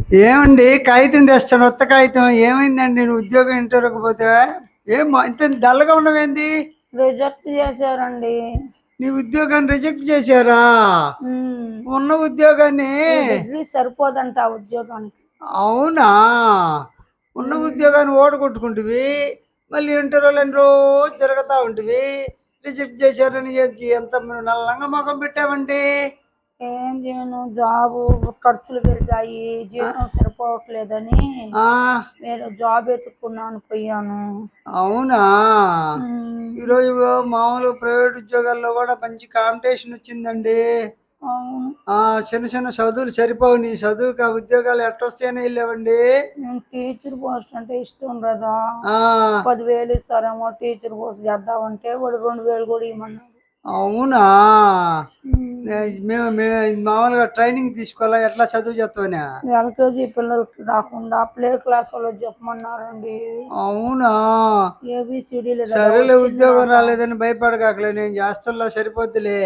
ఏమండి కాగితం తెస్తాను, కొత్త కాగితం. ఏమైందండి? నువ్వు ఉద్యోగం ఇంటర్వ్యూకి పోతే ఇంత డల్గా ఉండవేంది? రిజెక్ట్ చేశారండి. నీ ఉద్యోగాన్ని రిజెక్ట్ చేశారా? ఉన్న ఉద్యోగాన్ని. డిగ్రీ సరిపోదంట ఆ ఉద్యోగానికి. అవునా? ఉన్న ఉద్యోగాన్ని ఓడగొట్టుకుంటువి, మళ్ళీ ఇంటర్వ్యూలు అన్ని రోజు తిరుగుతా ఉంటివి. రిజెక్ట్ చేశారని ఎంత నల్లంగా ముఖం పెట్టావండి? ఏం చేయను, జాబు ఖర్చులు పెరిగాయి, జీతం సరిపోవట్లేదని వేరే జాబ్ ఎత్తుక్కున్నాను, పోయాను. అవునా? ఈరోజు మామూలు ప్రైవేట్ ఉద్యోగాల్లో కూడా మంచి కాంపిటీషన్ వచ్చిందండి. చిన్న చిన్న చదువులు సరిపోవు. నీ చదువుకి ఆ ఉద్యోగాలు ఎట్టొస్తాయని వెళ్ళావండి? టీచర్ పోస్ట్ అంటే ఇష్టం కదా. 10,000 ఇస్తారేమో టీచర్ పోస్ట్ చేద్దామంటే వాడు 2,000 కూడా ఇవ్వమన్నాడు. అవునా? మేము మామూలుగా ట్రైనింగ్ తీసుకోవాలా? ఎట్లా చదువు చెప్తావని? ఎల్కేజీ పిల్లలకి రాకుండా ప్లే క్లాస్ వాళ్ళకి చెప్పమన్నారండి. అవునా? ఏబిసిడీలు. సరేలే, ఉద్యోగం రాలేదని భయపడగాకలే, నేను చేస్తున్నా, సరిపోద్దులే.